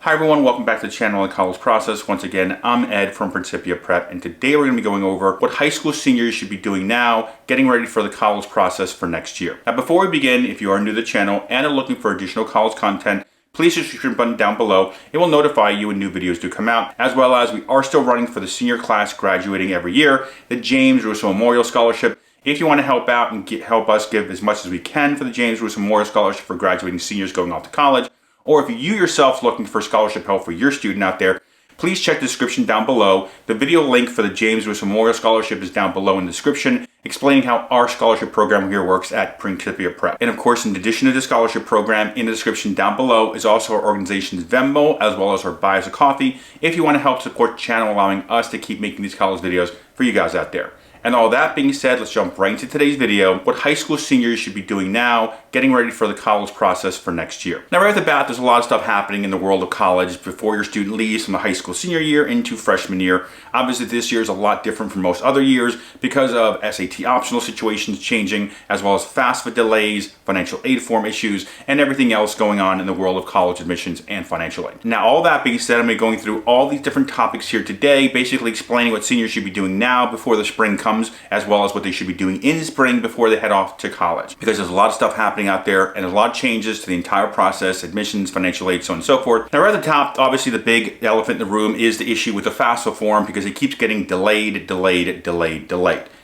Hi everyone, welcome back to the channel and College Process. Once again, I'm Ed from Principia Prep, and today we're going to be going over what high school seniors should be doing now, getting ready for the college process for next year. Now before we begin, if you are new to the channel and are looking for additional college content, please hit the subscription button down below. It will notify you when new videos do come out, as well as we are still running for the senior class graduating every year, the James Russo Memorial Scholarship. If you want to help out and help us give as much as we can for the James Russo Memorial Scholarship for graduating seniors going off to college, or if you yourself looking for scholarship help for your student out there, please check the description down below. The video link for the James Russo Memorial Scholarship is down below in the description, explaining how our scholarship program here works at Principia Prep. And of course, in addition to the scholarship program, in the description down below is also our organization's Venmo, as well as our Buy Us a Coffee, if you want to help support the channel, allowing us to keep making these college videos for you guys out there. And all that being said, let's jump right into today's video, what high school seniors should be doing now, getting ready for the college process for next year. Now right off the bat, there's a lot of stuff happening in the world of college before your student leaves from the high school senior year into freshman year. Obviously this year is a lot different from most other years because of SAT optional situations changing, as well as FAFSA delays, financial aid form issues, and everything else going on in the world of college admissions and financial aid. Now all that being said, I'm going to be going through all these different topics here today, basically explaining what seniors should be doing now before the spring comes, as well as what they should be doing in spring before they head off to college. Because there's a lot of stuff happening out there and a lot of changes to the entire process, admissions, financial aid, so on and so forth. Now right at the top, obviously the big elephant in the room is the issue with the FAFSA form, because it keeps getting delayed.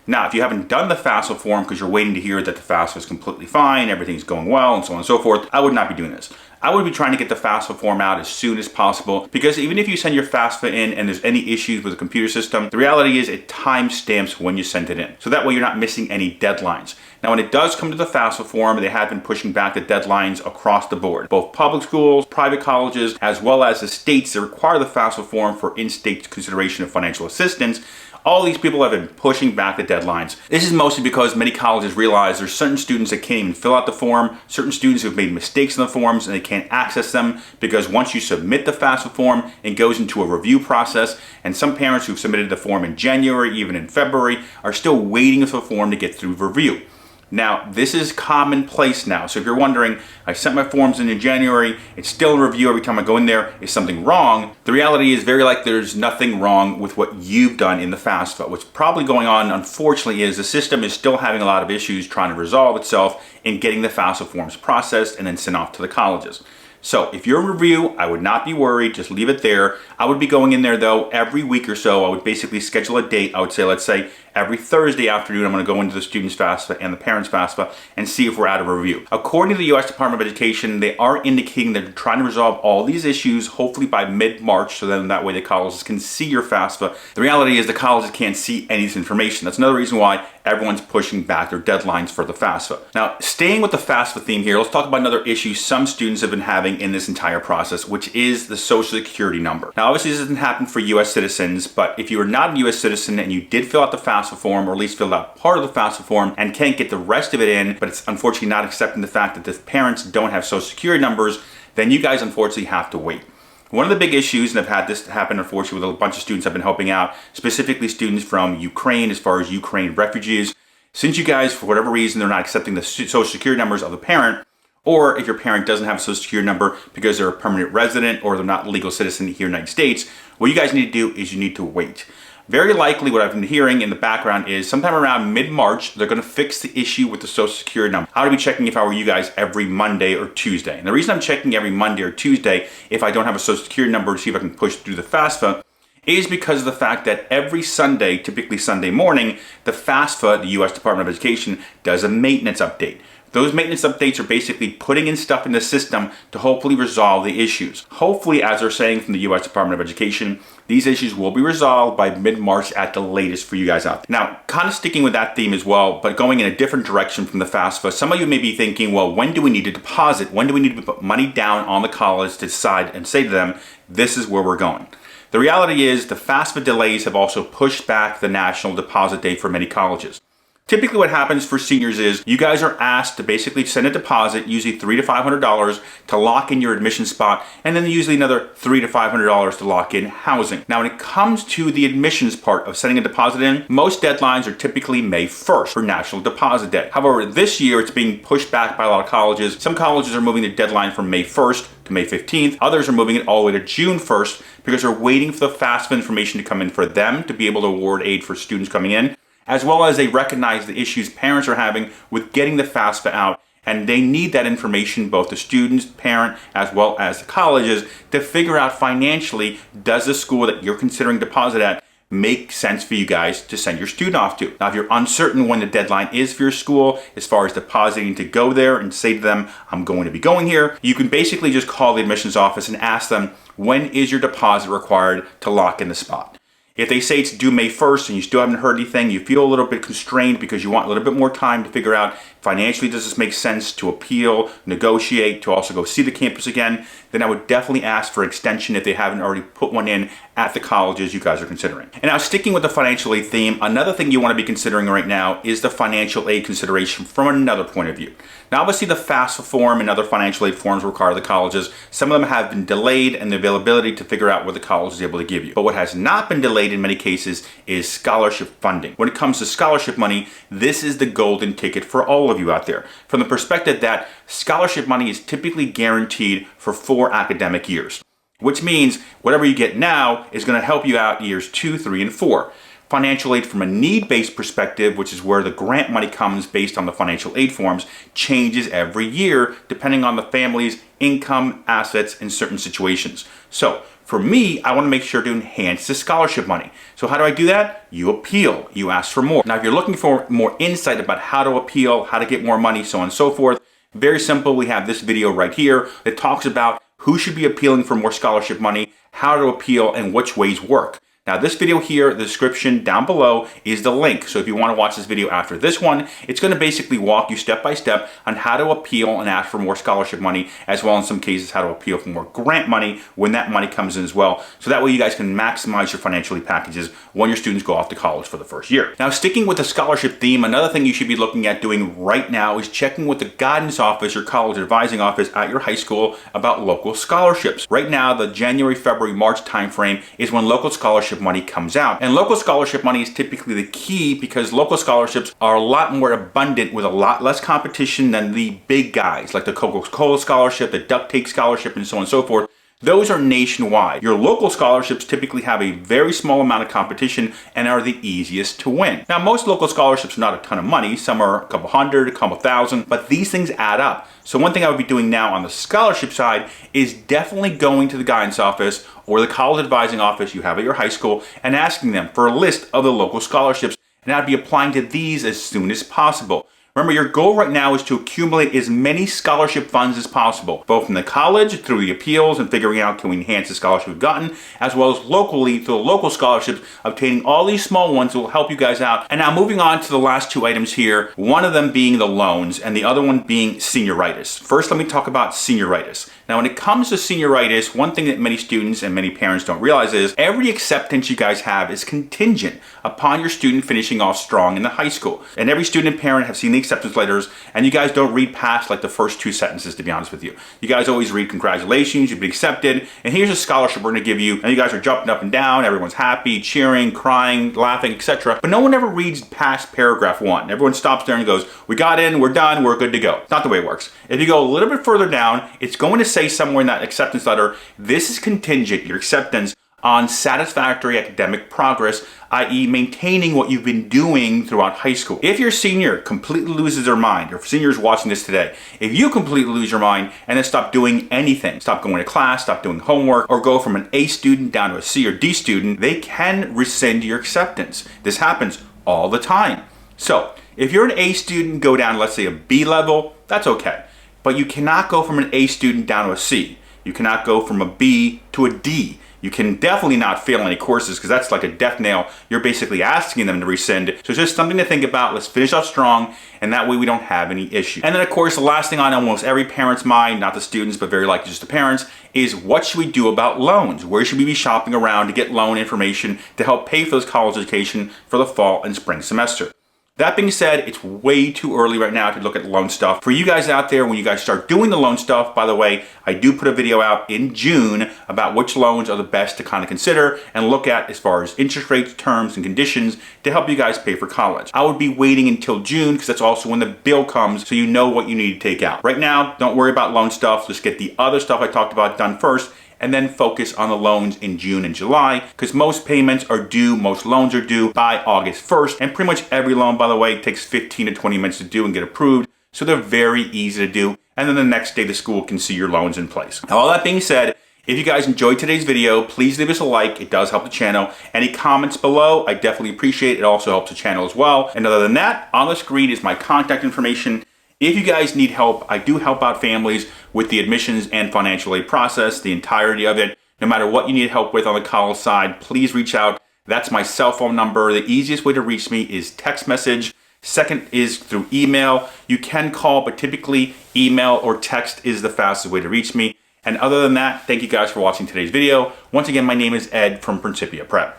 Now, if you haven't done the FAFSA form because you're waiting to hear that the FAFSA is completely fine, everything's going well, and so on and so forth, I would not be doing this. I would be trying to get the FAFSA form out as soon as possible, because even if you send your FAFSA in and there's any issues with the computer system, the reality is it time stamps when you send it in. So that way you're not missing any deadlines. Now, when it does come to the FAFSA form, they have been pushing back the deadlines across the board. Both public schools, private colleges, as well as the states that require the FAFSA form for in-state consideration of financial assistance, all these people have been pushing back the deadlines. This is mostly because many colleges realize there's certain students that can't even fill out the form, certain students who've made mistakes in the forms and they can't access them, because once you submit the FAFSA form, it goes into a review process, and some parents who've submitted the form in January, even in February, are still waiting for the form to get through review. Now, this is commonplace now. So if you're wondering, I sent my forms in January, it's still in review every time I go in there, is something wrong? The reality is very likely there's nothing wrong with what you've done in the FAFSA. What's probably going on, unfortunately, is the system is still having a lot of issues trying to resolve itself in getting the FAFSA forms processed and then sent off to the colleges. So if you're in review, I would not be worried, just leave it there. I would be going in there though every week or so. I would basically schedule a date. I would say, let's say every Thursday afternoon, I'm going to go into the student's FAFSA and the parents' FAFSA and see if we're out of review. According to the U.S. Department of Education, they are indicating that they're trying to resolve all these issues, hopefully by mid-March, so then that way the colleges can see your FAFSA. The reality is the colleges can't see any of this information. That's another reason why everyone's pushing back their deadlines for the FAFSA. Now, staying with the FAFSA theme here, let's talk about another issue some students have been having in this entire process, which is the Social Security number. Now, obviously this doesn't happen for U.S. citizens, but if you are not a U.S. citizen and you did fill out the FAFSA form, or at least filled out part of the FAFSA form and can't get the rest of it in, but it's unfortunately not accepting the fact that the parents don't have Social Security numbers, then you guys unfortunately have to wait. One of the big issues, and I've had this happen unfortunately with a bunch of students I've been helping out, specifically students from Ukraine, as far as Ukraine refugees, since you guys, for whatever reason, they're not accepting the Social Security numbers of the parent, or if your parent doesn't have a Social Security number because they're a permanent resident or they're not a legal citizen here in the United States, what you guys need to do is you need to wait. Very likely what I've been hearing in the background is sometime around mid-March, they're going to fix the issue with the Social Security number. I would be checking if I were you guys every Monday or Tuesday. And the reason I'm checking every Monday or Tuesday if I don't have a Social Security number to see if I can push through the FAFSA is because of the fact that every Sunday, typically Sunday morning, the FAFSA, the U.S. Department of Education, does a maintenance update. Those maintenance updates are basically putting in stuff in the system to hopefully resolve the issues. Hopefully, as they're saying from the U.S. Department of Education, these issues will be resolved by mid-March at the latest for you guys out there. Now, kind of sticking with that theme as well, but going in a different direction from the FAFSA, some of you may be thinking, well, when do we need to deposit? When do we need to put money down on the college to decide and say to them, this is where we're going? The reality is the FAFSA delays have also pushed back the national deposit date for many colleges. Typically what happens for seniors is you guys are asked to basically send a deposit, usually $300 to $500, to lock in your admission spot, and then usually another $300 to $500 to lock in housing. Now, when it comes to the admissions part of sending a deposit in, most deadlines are typically May 1st for National Deposit Day. However, this year it's being pushed back by a lot of colleges. Some colleges are moving the deadline from May 1st to May 15th. Others are moving it all the way to June 1st because they're waiting for the FAFSA information to come in for them to be able to award aid for students coming in, as well as they recognize the issues parents are having with getting the FAFSA out. And they need that information, both the students, parent, as well as the colleges, to figure out financially, does the school that you're considering deposit at make sense for you guys to send your student off to. Now, if you're uncertain when the deadline is for your school, as far as depositing to go there and say to them, I'm going to be going here, you can basically just call the admissions office and ask them, when is your deposit required to lock in the spot? If they say it's due May 1st and you still haven't heard anything, you feel a little bit constrained because you want a little bit more time to figure out financially, does this make sense to appeal, negotiate, to also go see the campus again, then I would definitely ask for extension if they haven't already put one in at the colleges you guys are considering. And now, sticking with the financial aid theme, another thing you want to be considering right now is the financial aid consideration from another point of view. Now, obviously the FAFSA form and other financial aid forms require the colleges. Some of them have been delayed in the availability to figure out what the college is able to give you. But what has not been delayed in many cases is scholarship funding. When it comes to scholarship money, this is the golden ticket for all of you out there, from the perspective that scholarship money is typically guaranteed for 4 academic years, which means whatever you get now is going to help you out years 2, 3, and 4. Financial aid from a need-based perspective, which is where the grant money comes based on the financial aid forms, changes every year depending on the family's income, assets, in certain situations. So for me, I want to make sure to enhance the scholarship money. So how do I do that? You appeal. You ask for more. Now, if you're looking for more insight about how to appeal, how to get more money, so on and so forth, very simple. We have this video right here that talks about who should be appealing for more scholarship money, how to appeal, and which ways work. Now, this video here, the description down below is the link. So if you want to watch this video after this one, it's going to basically walk you step by step on how to appeal and ask for more scholarship money, as well in some cases how to appeal for more grant money when that money comes in as well. So that way you guys can maximize your financial aid packages when your students go off to college for the first year. Now, sticking with the scholarship theme, another thing you should be looking at doing right now is checking with the guidance office or college advising office at your high school about local scholarships. Right now, the January, February, March timeframe is when local scholarship money comes out. And local scholarship money is typically the key because local scholarships are a lot more abundant with a lot less competition than the big guys like the Coca-Cola scholarship, the duct tape scholarship, and so on and so forth. Those are nationwide. Your local scholarships typically have a very small amount of competition and are the easiest to win. Now, most local scholarships are not a ton of money. Some are a couple hundred, a couple thousand, but these things add up. So one thing I would be doing now on the scholarship side is definitely going to the guidance office or the college advising office you have at your high school and asking them for a list of the local scholarships. And I'd be applying to these as soon as possible. Remember, your goal right now is to accumulate as many scholarship funds as possible, both from the college through the appeals and figuring out can we enhance the scholarship we've gotten, as well as locally through the local scholarships, obtaining all these small ones that will help you guys out. And now moving on to the last 2 items here, one of them being the loans and the other one being senioritis. First, let me talk about senioritis. Now, when it comes to senioritis, one thing that many students and many parents don't realize is every acceptance you guys have is contingent upon your student finishing off strong in the high school. And every student and parent have seen the acceptance letters, and you guys don't read past like the first 2 sentences, to be honest with you. You guys always read congratulations, you've been accepted, and here's a scholarship we're going to give you, and you guys are jumping up and down, everyone's happy, cheering, crying, laughing, etc. But no one ever reads past paragraph 1. Everyone stops there and goes, we got in, we're done, we're good to go. It's not the way it works. If you go a little bit further down, it's going to say somewhere in that acceptance letter, this is contingent, your acceptance, on satisfactory academic progress, i.e. maintaining what you've been doing throughout high school. If your senior completely loses their mind, or if seniors watching this today, if you completely lose your mind and then stop doing anything, stop going to class, stop doing homework, or go from an A student down to a C or D student, they can rescind your acceptance. This happens all the time. So if you're an A student, go down, let's say a B level, that's okay. But you cannot go from an A student down to a C. You cannot go from a B to a D. You can definitely not fail any courses because that's like a death nail. You're basically asking them to rescind. So it's just something to think about. Let's finish off strong, and that way we don't have any issue. And then of course, the last thing on almost every parent's mind, not the students, but very likely just the parents, is what should we do about loans? Where should we be shopping around to get loan information to help pay for this college education for the fall and spring semester? That being said, it's way too early right now to look at loan stuff. For you guys out there, when you guys start doing the loan stuff, by the way, I do put a video out in June about which loans are the best to kind of consider and look at as far as interest rates, terms, and conditions to help you guys pay for college. I would be waiting until June because that's also when the bill comes, so you know what you need to take out. Right now, don't worry about loan stuff. Let's get the other stuff I talked about done first, and then focus on the loans in June and July, because most payments are due, most loans are due by August 1st, and pretty much every loan, by the way, takes 15 to 20 minutes to do and get approved, so they're very easy to do, and then the next day the school can see your loans in place. Now, all that being said, if you guys enjoyed today's video, please leave us a like. It does help the channel. Any comments below, I definitely appreciate it. It also helps the channel as well. And other than that, on the screen is my contact information. If you guys need help, I do help out families with the admissions and financial aid process, the entirety of it. No matter what you need help with on the college side, please reach out. That's my cell phone number. The easiest way to reach me is text message. Second is through email. You can call, but typically email or text is the fastest way to reach me. And other than that, thank you guys for watching today's video. Once again, my name is Ed from Principia Prep.